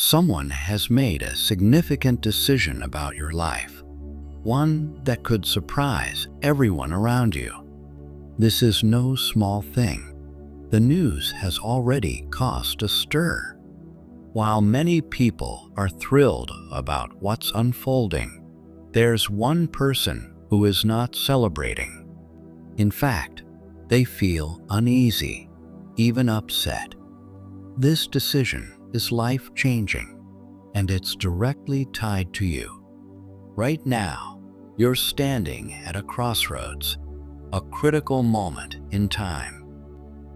Someone has made a significant decision about your life, one that could surprise everyone around you. This is no small thing. The news has already caused a stir. While many people are thrilled about what's unfolding, there's one person who is not celebrating. In fact, they feel uneasy, even upset. This decision is life-changing, and it's directly tied to you. Right now, you're standing at a crossroads, a critical moment in time.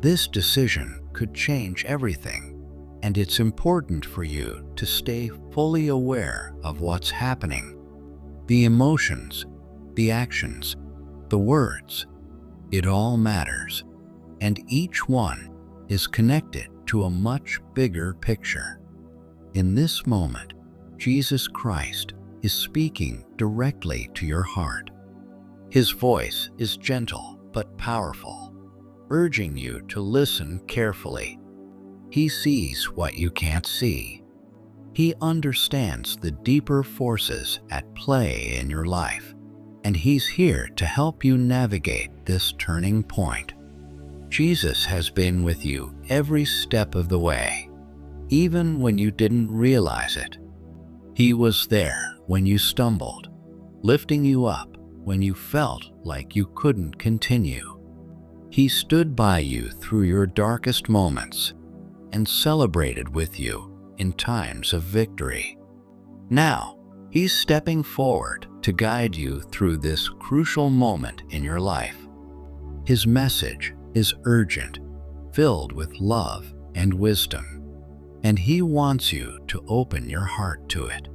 This decision could change everything, and it's important for you to stay fully aware of what's happening. The emotions, the actions, the words, it all matters, and each one is connected to a much bigger picture. In this moment, Jesus Christ is speaking directly to your heart. His voice is gentle but powerful, urging you to listen carefully. He sees what you can't see. He understands the deeper forces at play in your life, and He's here to help you navigate this turning point. Jesus has been with you every step of the way, even when you didn't realize it. He was there when you stumbled, lifting you up when you felt like you couldn't continue. He stood by you through your darkest moments and celebrated with you in times of victory. Now, He's stepping forward to guide you through this crucial moment in your life. His message is urgent, filled with love and wisdom, and He wants you to open your heart to it.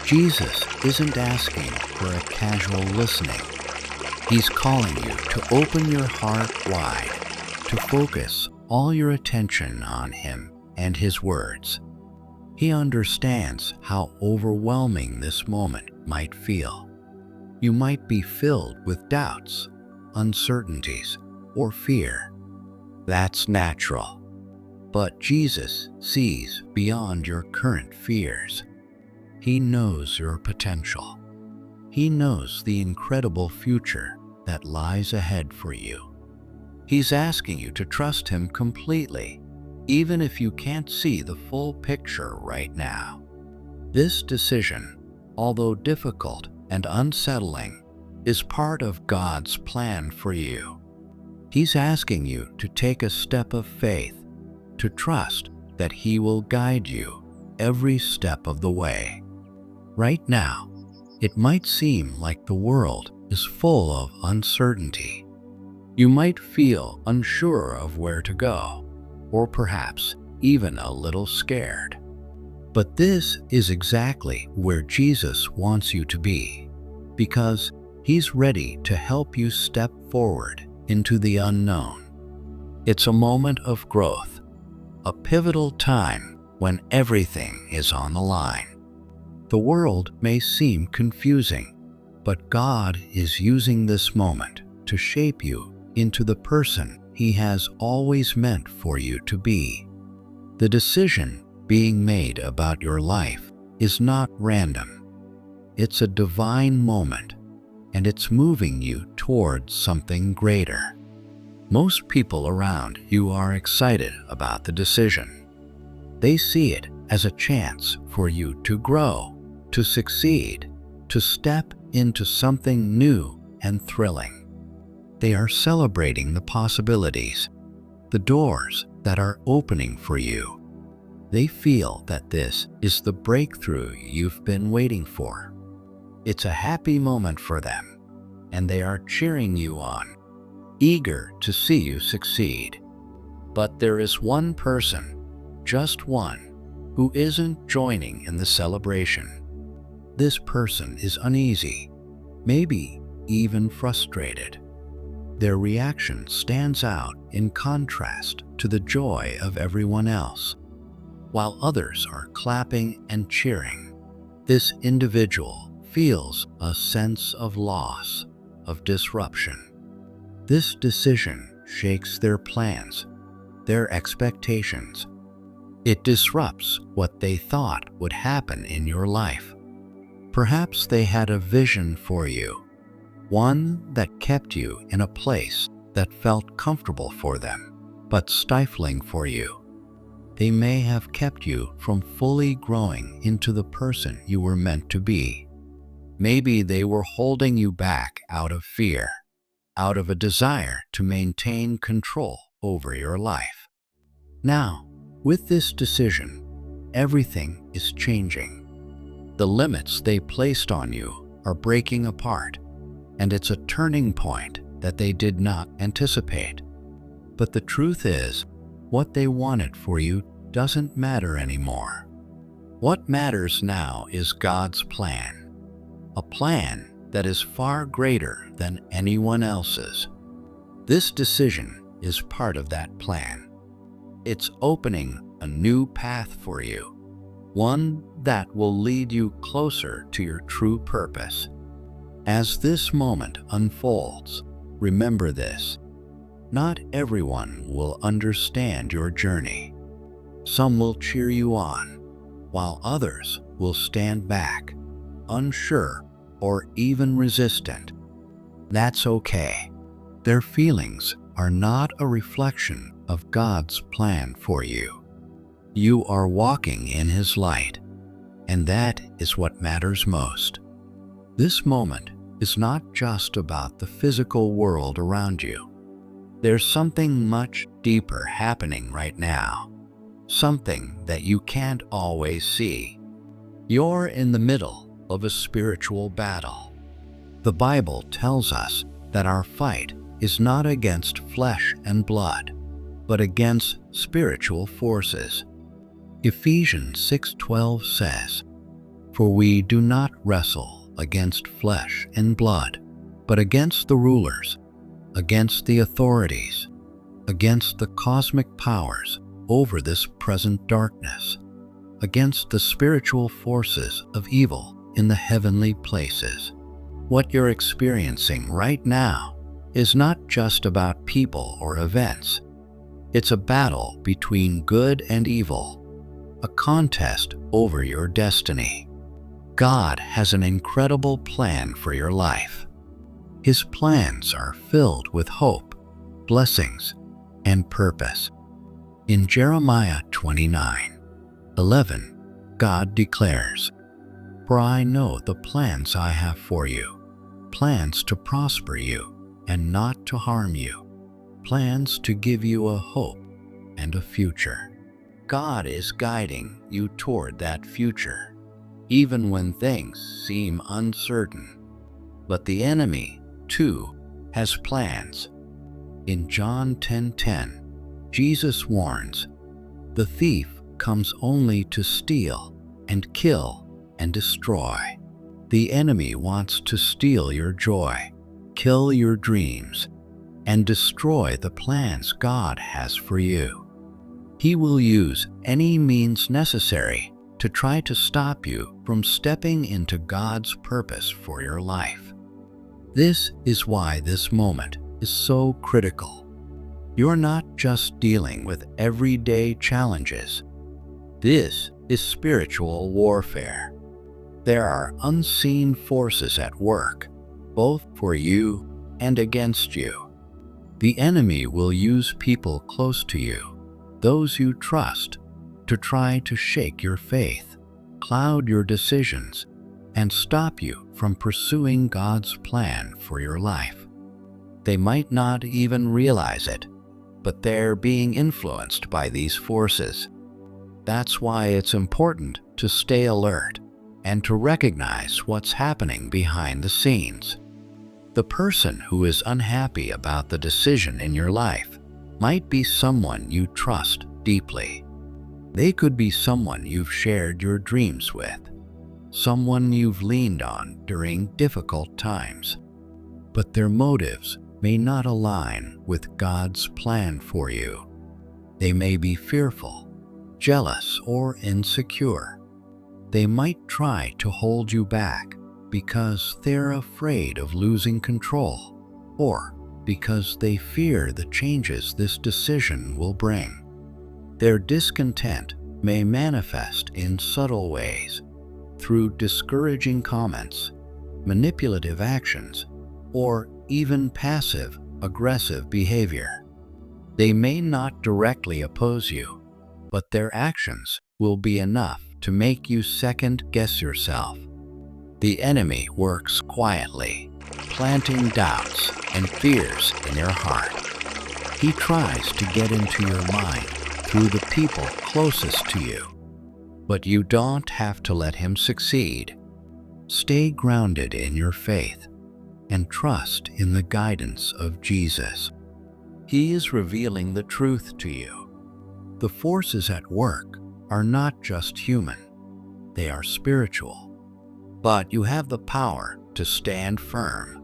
Jesus isn't asking for a casual listening. He's calling you to open your heart wide, to focus all your attention on Him and His words. He understands how overwhelming this moment might feel. You might be filled with doubts, uncertainties, or fear. That's natural. But Jesus sees beyond your current fears. He knows your potential. He knows the incredible future that lies ahead for you. He's asking you to trust Him completely, even if you can't see the full picture right now. This decision, although difficult and unsettling, is part of God's plan for you. He's asking you to take a step of faith, to trust that He will guide you every step of the way. Right now, it might seem like the world is full of uncertainty. You might feel unsure of where to go, or perhaps even a little scared. But this is exactly where Jesus wants you to be, because He's ready to help you step forward into the unknown. It's a moment of growth, a pivotal time when everything is on the line. The world may seem confusing, but God is using this moment to shape you into the person He has always meant for you to be. The decision being made about your life is not random. It's a divine moment, and it's moving you towards something greater. Most people around you are excited about the decision. They see it as a chance for you to grow, to succeed, to step into something new and thrilling. They are celebrating the possibilities, the doors that are opening for you. They feel that this is the breakthrough you've been waiting for. It's a happy moment for them, and they are cheering you on, eager to see you succeed. But there is one person, just one, who isn't joining in the celebration. This person is uneasy, maybe even frustrated. Their reaction stands out in contrast to the joy of everyone else. While others are clapping and cheering, this individual feels a sense of loss, of disruption. This decision shakes their plans, their expectations. It disrupts what they thought would happen in your life. Perhaps they had a vision for you, one that kept you in a place that felt comfortable for them, but stifling for you. They may have kept you from fully growing into the person you were meant to be. Maybe they were holding you back out of fear, out of a desire to maintain control over your life. Now, with this decision, everything is changing. The limits they placed on you are breaking apart, and it's a turning point that they did not anticipate. But the truth is, what they wanted for you doesn't matter anymore. What matters now is God's plan, a plan that is far greater than anyone else's. This decision is part of that plan. It's opening a new path for you, one that will lead you closer to your true purpose. As this moment unfolds, remember this: not everyone will understand your journey. Some will cheer you on, while others will stand back, unsure or even resistant. That's okay. Their feelings are not a reflection of God's plan for you. You are walking in His light, and that is what matters most. This moment is not just about the physical world around you. There's something much deeper happening right now, something that you can't always see. You're in the middle of a spiritual battle. The Bible tells us that our fight is not against flesh and blood, but against spiritual forces. Ephesians 6:12 says, "For we do not wrestle against flesh and blood, but against the rulers, against the authorities, against the cosmic powers over this present darkness, against the spiritual forces of evil in the heavenly places." What you're experiencing right now is not just about people or events. It's a battle between good and evil, a contest over your destiny. God has an incredible plan for your life. His plans are filled with hope, blessings, and purpose. In Jeremiah 29:11, God declares, "For I know the plans I have for you, plans to prosper you and not to harm you, plans to give you a hope and a future." God is guiding you toward that future, even when things seem uncertain. But the enemy, too, has plans. In John 10:10, Jesus warns, "The thief comes only to steal and kill and destroy." The enemy wants to steal your joy, kill your dreams, and destroy the plans God has for you. He will use any means necessary to try to stop you from stepping into God's purpose for your life. This is why this moment is so critical. You're not just dealing with everyday challenges. This is spiritual warfare. There are unseen forces at work, both for you and against you. The enemy will use people close to you, those you trust, to try to shake your faith, cloud your decisions, and stop you from pursuing God's plan for your life. They might not even realize it, but they're being influenced by these forces. That's why it's important to stay alert and to recognize what's happening behind the scenes. The person who is unhappy about the decision in your life might be someone you trust deeply. They could be someone you've shared your dreams with, someone you've leaned on during difficult times. But their motives may not align with God's plan for you. They may be fearful, jealous, or insecure. They might try to hold you back because they're afraid of losing control, or because they fear the changes this decision will bring. Their discontent may manifest in subtle ways through discouraging comments, manipulative actions, or even passive-aggressive behavior. They may not directly oppose you, but their actions will be enough to make you second-guess yourself. The enemy works quietly, planting doubts and fears in your heart. He tries to get into your mind through the people closest to you. But you don't have to let him succeed. Stay grounded in your faith and trust in the guidance of Jesus. He is revealing the truth to you. The forces at work are not just human, they are spiritual. But you have the power to stand firm.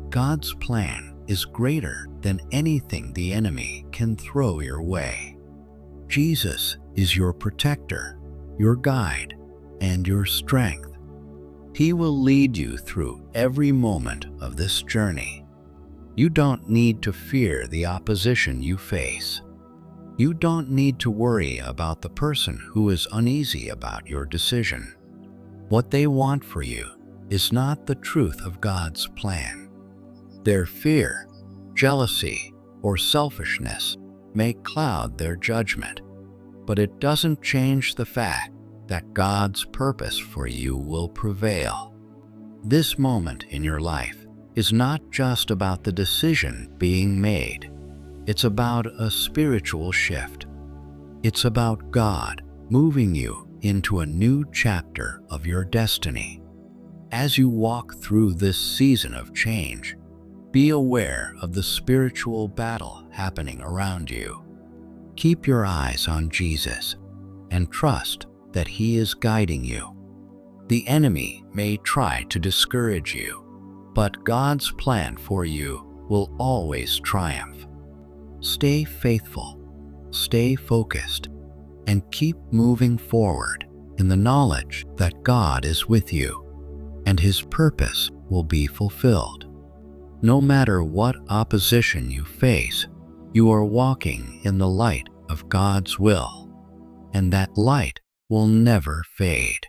God's plan is greater than anything the enemy can throw your way. Jesus is your protector, your guide, and your strength. He will lead you through every moment of this journey. You don't need to fear the opposition you face. You don't need to worry about the person who is uneasy about your decision. What they want for you is not the truth of God's plan. Their fear, jealousy, or selfishness may cloud their judgment, but it doesn't change the fact that God's purpose for you will prevail. This moment in your life is not just about the decision being made. It's about a spiritual shift. It's about God moving you into a new chapter of your destiny. As you walk through this season of change, be aware of the spiritual battle happening around you. Keep your eyes on Jesus and trust that He is guiding you. The enemy may try to discourage you, but God's plan for you will always triumph. Stay faithful, stay focused, and keep moving forward in the knowledge that God is with you and His purpose will be fulfilled. No matter what opposition you face, you are walking in the light of God's will, and that light will never fade.